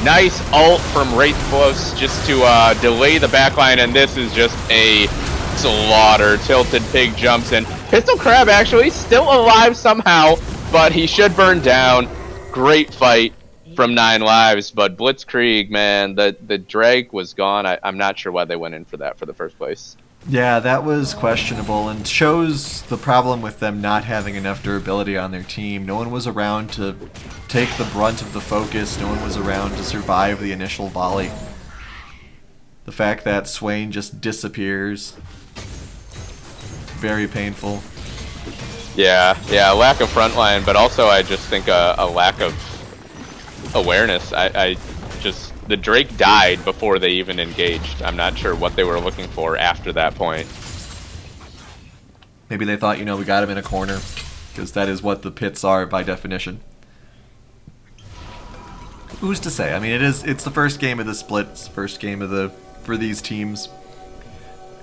Nice ult from Wraithbos just to delay the backline, and this is just a slaughter. Tilted Pig jumps in. Pistol Crab actually still alive somehow, but he should burn down. Great fight from 9 lives, but Blitzkrieg, man, the drag was gone. I'm not sure why they went in for that for the first place. Yeah, that was questionable and shows the problem with them not having enough durability on their team. No one was around to take the brunt of the focus. No one was around to survive the initial volley. The fact that Swain just disappears, very painful. Yeah, lack of frontline, but also I just think a lack of awareness. The Drake died before they even engaged. I'm not sure what they were looking for after that point. Maybe they thought, we got him in a corner, because that is what the pits are by definition. Who's to say? I mean, it's the first game of the split. It's the first game for these teams.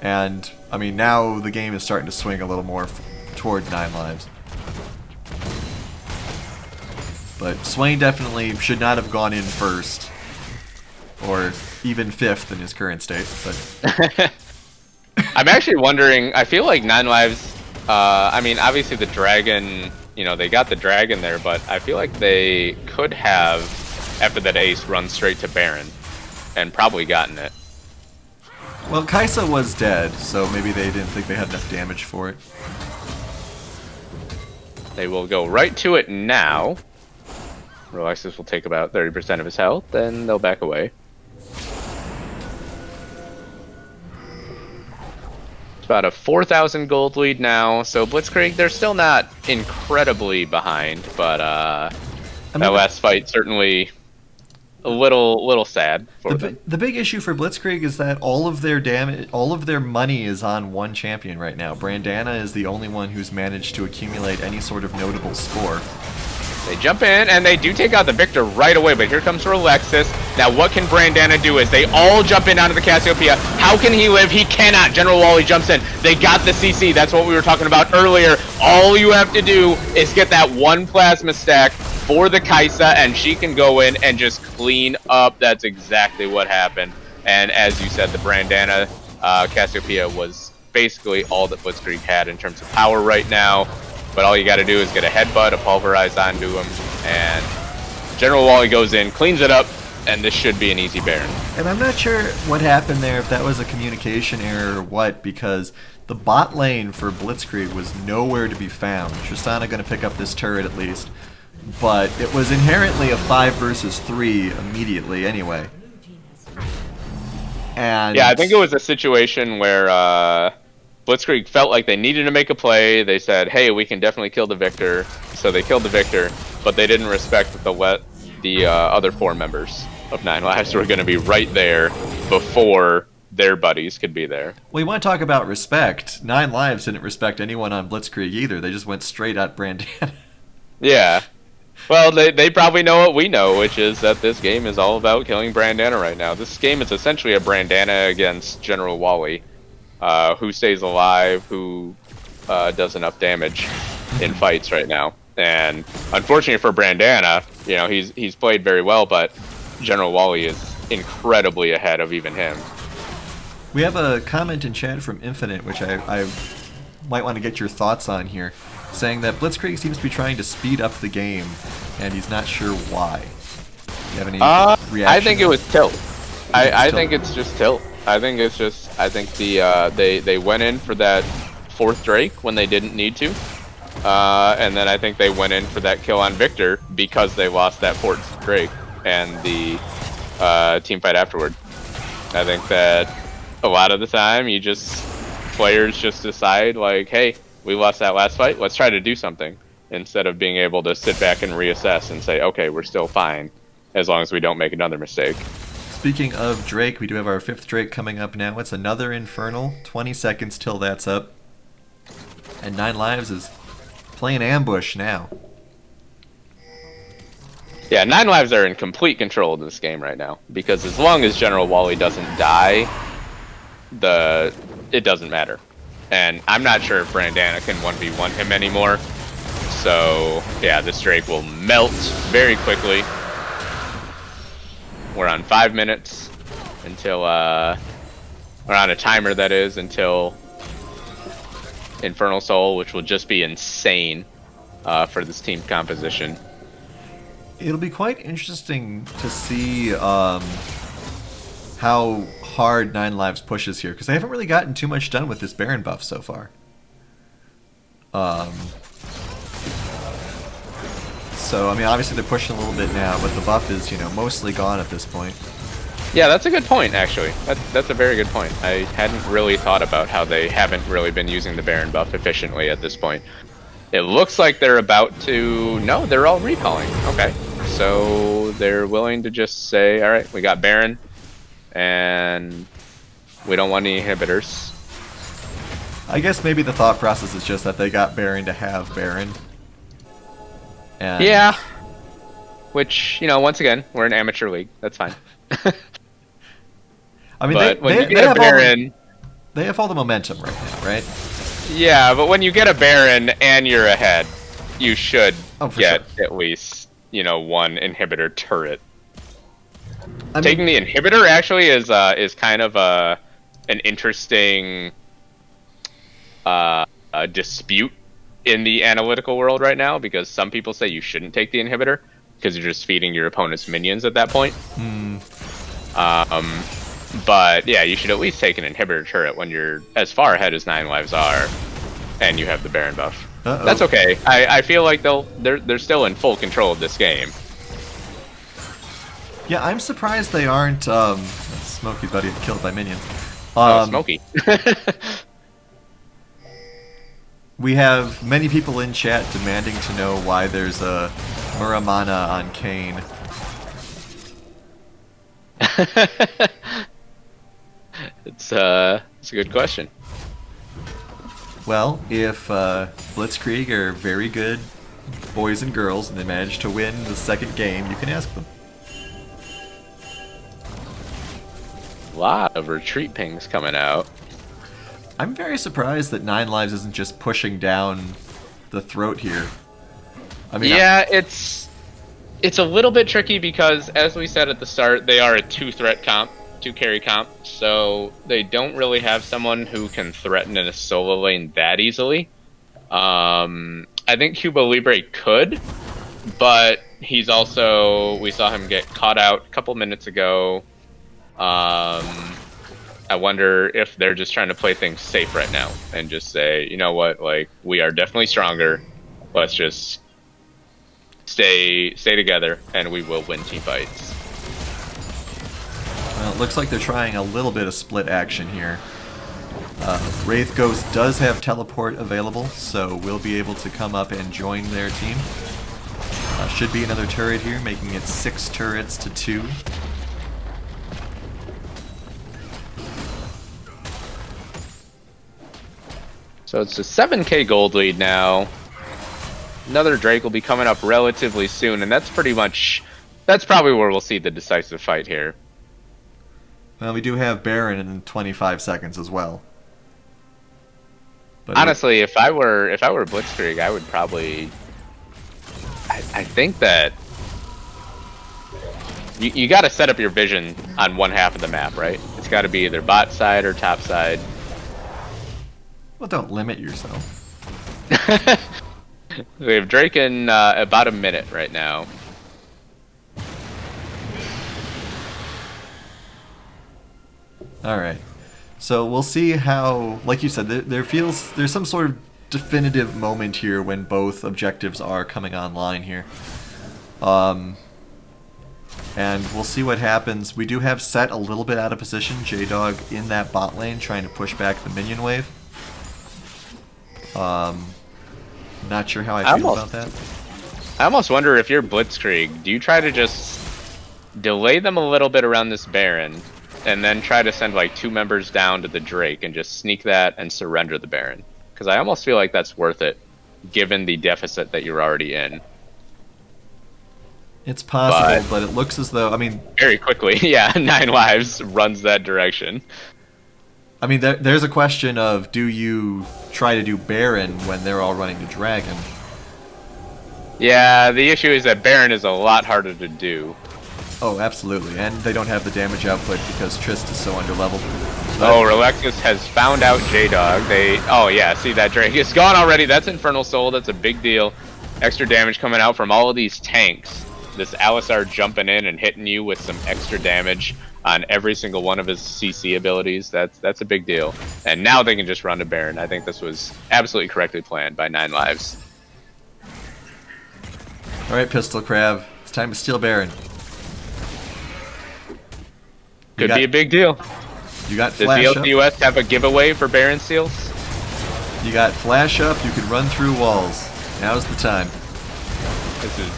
And, I mean, now the game is starting to swing a little more toward 9 lives. But Swain definitely should not have gone in first. Or even 5th in his current state. But I'm actually wondering, I feel like 9 lives, I mean, obviously the dragon, they got the dragon there, but I feel like they could have, after that ace, run straight to Baron and probably gotten it. Well, Kaisa was dead, so maybe they didn't think they had enough damage for it. They will go right to it now. Alexis will take about 30% of his health, then they'll back away. It's about a 4,000 gold lead now, so Blitzkrieg, they're still not incredibly behind, but that last fight certainly a little sad for them. The big issue for Blitzkrieg is that all of their damage, all of their money is on one champion right now. Brandana is the only one who's managed to accumulate any sort of notable score. They jump in, and they do take out the Victor right away, but here comes Alexis. Now, what can Brandana do is they all jump in onto the Cassiopeia. How can he live? He cannot. General Wally jumps in. They got the CC. That's what we were talking about earlier. All you have to do is get that one plasma stack for the Kaisa, and she can go in and just clean up. That's exactly what happened. And as you said, the Brandana Cassiopeia was basically all that Blitzkrieg had in terms of power right now. But all you got to do is get a headbutt, a pulverize onto him, and General Wally goes in, cleans it up, and this should be an easy Baron. And I'm not sure what happened there, if that was a communication error or what, because the bot lane for Blitzkrieg was nowhere to be found. Tristana going to pick up this turret at least, but it was inherently a 5 versus 3 immediately anyway. And yeah, I think it was a situation where Blitzkrieg felt like they needed to make a play. They said, hey, we can definitely kill the Victor. So they killed the Victor, but they didn't respect that the other 4 members of 9 Lives were going to be right there before their buddies could be there. Well, you want to talk about respect. 9 Lives didn't respect anyone on Blitzkrieg either. They just went straight at Brandana. Yeah. Well, they probably know what we know, which is that this game is all about killing Brandana right now. This game is essentially a Brandana against General Wally. Who stays alive, who does enough damage in fights right now. And unfortunately for Brandana, you know, he's played very well, but General Wally is incredibly ahead of even him. We have a comment in chat from Infinite, which I might want to get your thoughts on here, saying that Blitzkrieg seems to be trying to speed up the game, and he's not sure why. Do you have any reaction? I think it was tilt. I think it's just tilt. I think it's just, I think they went in for that 4th Drake when they didn't need to. And then I think they went in for that kill on Victor because they lost that 4th Drake and the team fight afterward. I think that a lot of the time players just decide like, hey, we lost that last fight, let's try to do something. Instead of being able to sit back and reassess and say, okay, we're still fine as long as we don't make another mistake. Speaking of Drake, we do have our 5th Drake coming up now. It's another Infernal. 20 seconds till that's up. And 9 Lives is playing ambush now. Yeah, 9 Lives are in complete control of this game right now. Because as long as General Wally doesn't die, it doesn't matter. And I'm not sure if Brandana can 1v1 him anymore. So, yeah, this Drake will melt very quickly. We're on 5 minutes until, we're on a timer that is, until Infernal Soul, which will just be insane for this team composition. It'll be quite interesting to see how hard 9 Lives pushes here, because they haven't really gotten too much done with this Baron buff so far. So, I mean, obviously they're pushing a little bit now, but the buff is, you know, mostly gone at this point. Yeah, that's a good point, actually. That's a very good point. I hadn't really thought about how they haven't really been using the Baron buff efficiently at this point. It looks like they're about to... No, they're all recalling. Okay. So they're willing to just say, alright, we got Baron, and we don't want any inhibitors. I guess maybe the thought process is just that they got Baron to have Baron. And yeah. Which, you know, once again, we're an amateur league. That's fine. I mean, but when you get a Baron... They have all the momentum right now, right? Yeah, but when you get a Baron and you're ahead, you should get at least, you know, 1 inhibitor turret. Taking the inhibitor actually is kind of an interesting dispute in the analytical world right now, because some people say you shouldn't take the inhibitor because you're just feeding your opponent's minions at that point. But yeah, you should at least take an inhibitor turret when you're as far ahead as 9 lives are, and you have the Baron buff. That's okay. I feel like they're still in full control of this game. Yeah, I'm surprised they aren't. Smokey buddy killed by minions. Smokey. We have many people in chat demanding to know why there's a Muramana on Kane. It's a good question. Well, if Blitzkrieg are very good boys and girls and they manage to win the second game, you can ask them. A lot of retreat pings coming out. I'm very surprised that 9 lives isn't just pushing down the throat here. I mean, yeah, it's a little bit tricky because, as we said at the start, they are a 2-threat comp, 2-carry comp, so they don't really have someone who can threaten in a solo lane that easily. I think Cuba Libre could, but he's also, we saw him get caught out a couple minutes ago. I wonder if they're just trying to play things safe right now and just say, you know what, like, we are definitely stronger. Let's just stay together, and we will win team fights. Well, it looks like they're trying a little bit of split action here. Wraith Ghost does have teleport available, so we'll be able to come up and join their team. Should be another turret here, making it 6 turrets to 2. So it's a 7k gold lead now. Another Drake will be coming up relatively soon, and that's probably where we'll see the decisive fight here. Well, we do have Baron in 25 seconds as well. But honestly, if I were Blitzkrieg, I would probably. I think that you got to set up your vision on one half of the map, right? It's got to be either bot side or top side. Well, don't limit yourself. We have Drake in about a minute right now. Alright. So we'll see how, like you said, there's some sort of definitive moment here when both objectives are coming online here. And we'll see what happens. We do have Set a little bit out of position. J-Dog in that bot lane trying to push back the minion wave. Not sure how I feel about that. I almost wonder if you're Blitzkrieg, do you try to just delay them a little bit around this Baron, and then try to send like 2 members down to the Drake and just sneak that and surrender the Baron? Because I almost feel like that's worth it, given the deficit that you're already in. It's possible, but it looks as though, I mean... Very quickly, yeah, 9 lives runs that direction. I mean, there's a question of, do you try to do Baron when they're all running to Dragon? Yeah, the issue is that Baron is a lot harder to do. Oh, absolutely, and they don't have the damage output because Trist is so underleveled. Oh, Relexus has found out J-Dog. Oh yeah, see that Drake is gone already. That's Infernal Soul, that's a big deal. Extra damage coming out from all of these tanks. This Alistar jumping in and hitting you with some extra damage on every single one of his CC abilities. That's a big deal. And now they can just run to Baron. I think this was absolutely correctly planned by 9 lives. Alright, Pistol Crab. It's time to steal Baron. Could be a big deal. You got Does Flash the up. LCUS have a giveaway for Baron Seals? You got Flash up, you can run through walls. Now's the time.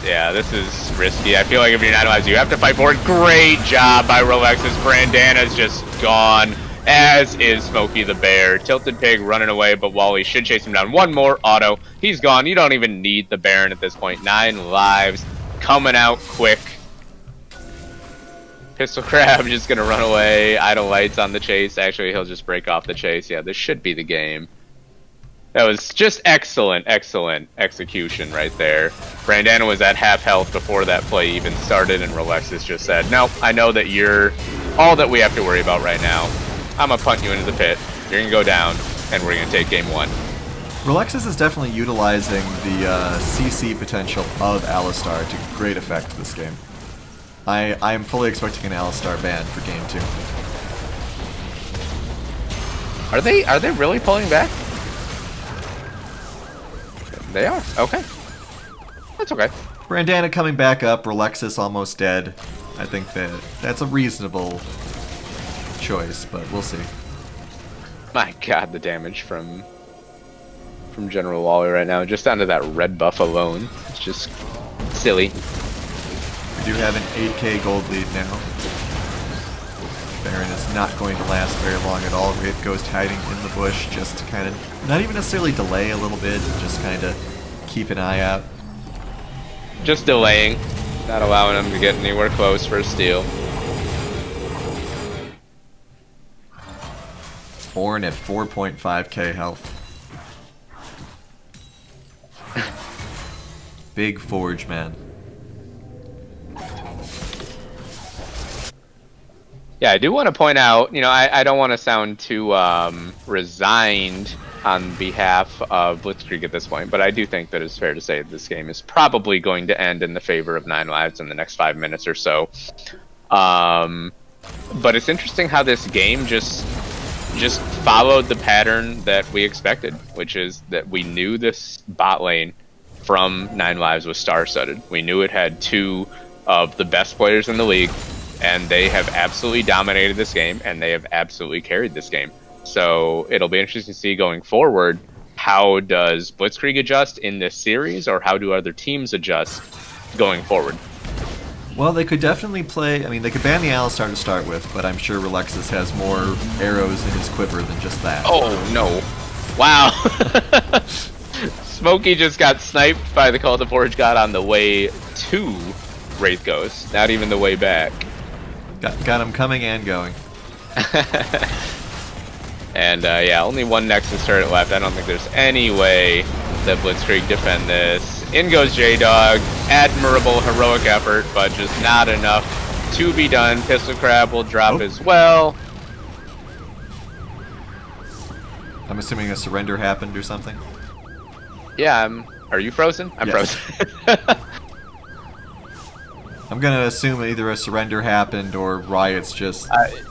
This is risky. I feel like if you're 9 lives, you have to fight for it. Great job by Rolexus. Brandana's just gone, as is Smokey the Bear. Tilted Pig running away, but Wally should chase him down. One more auto. He's gone. You don't even need the Baron at this point. 9 lives. Coming out quick. Pistol Crab just going to run away. Idle Lights on the chase. Actually, he'll just break off the chase. Yeah, this should be the game. That was just excellent execution right there. Brandana was at half health before that play even started, and Relexus just said, nope, I know that you're all that we have to worry about right now. I'm going to punt you into the pit. You're going to go down, and we're going to take game 1. Relexus is definitely utilizing the CC potential of Alistar to great effect this game. I am fully expecting an Alistar ban for game 2. Are they really pulling back? They are. Okay. That's okay. Brandana coming back up, Relexus almost dead. I think that's a reasonable choice, but we'll see. My god, the damage from General Wally right now, just onto that red buff alone. It's just silly. We do have an 8k gold lead now. Baron is not going to last very long at all. Wraith Ghost hiding in the bush just to kind of, not even necessarily delay a little bit, just kind of keep an eye out. Just delaying, not allowing him to get anywhere close for a steal. Born at 4.5k health. Big Forge man. Yeah, I do want to point out, you know, I don't want to sound too resigned on behalf of Blitzkrieg at this point, but I do think that it's fair to say that this game is probably going to end in the favor of 9 Lives in the next 5 minutes or so. But it's interesting how this game just followed the pattern that we expected, which is that we knew this bot lane from 9 Lives was star-studded. We knew it had 2 of the best players in the league, and they have absolutely dominated this game, and they have absolutely carried this game. So it'll be interesting to see going forward, how does Blitzkrieg adjust in this series, or how do other teams adjust going forward? Well, they could definitely play, I mean, they could ban the Alistar to start with, but I'm sure Relexus has more arrows in his quiver than just that. Oh, no. Wow. Smokey just got sniped by the Call of the Forge God on the way to Wraith Ghost, not even the way back. Got him coming and going. And yeah, only one Nexus turret left. I don't think there's any way that Blitzkrieg defend this. In goes J-Dog. Admirable, heroic effort, but just not enough to be done. Pistol Crab will drop as well. I'm assuming a surrender happened or something. Yeah, are you frozen? I'm Yes. frozen. I'm gonna assume either a surrender happened or Riot's just...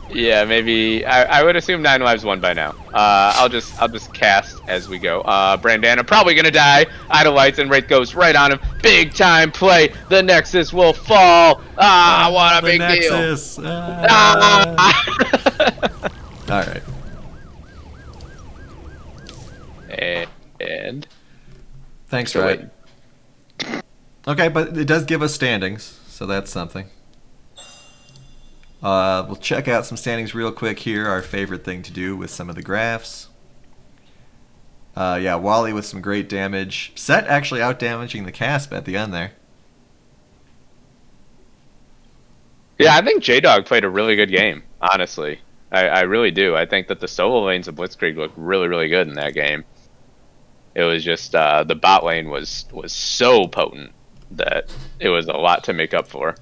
Yeah, maybe. I would assume 9 Lives won by now. I'll just cast as we go. Brandana probably gonna die. Idolites and Wraith goes right on him. Big time play. The Nexus will fall. What a big Nexus. deal. All right. And Thanks, so Riot. Okay, but it does give us standings, so that's something. We'll check out some standings real quick here, our favorite thing to do with some of the graphs. Yeah, Wally with some great damage. Set actually out-damaging the Casp at the end there. Yeah, I think J-Dog played a really good game, honestly. I really do. I think that the solo lanes of Blitzkrieg looked really, really good in that game. It was just the bot lane was so potent that it was a lot to make up for.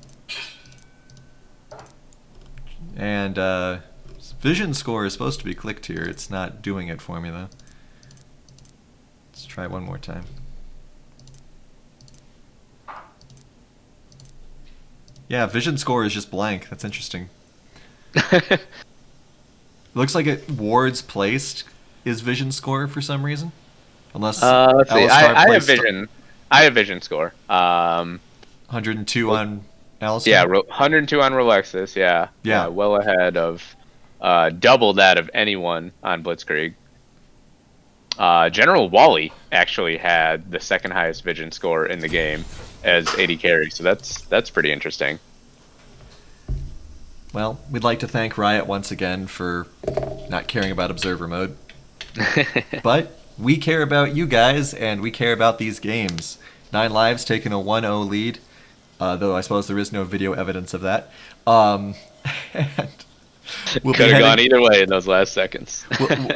And vision score is supposed to be clicked here. It's not doing it for me, though. Let's try one more time. Yeah, vision score is just blank. That's interesting. Looks like it wards placed is vision score for some reason. Unless let's see. I have placed vision. I have vision score. 102 on Alistar. Yeah, 102 on Relexus. Yeah, well ahead of double that of anyone on Blitzkrieg. General Wally actually had the second highest vision score in the game as 80 carry, so that's pretty interesting. Well, we'd like to thank Riot once again for not caring about observer mode. But we care about you guys, and we care about these games. 9 Lives taking a 1-0 lead, though I suppose there is no video evidence of that. And Could have gone either way in those last seconds.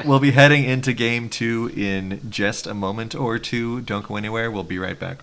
we'll be heading into Game 2 in just a moment or two. Don't go anywhere. We'll be right back.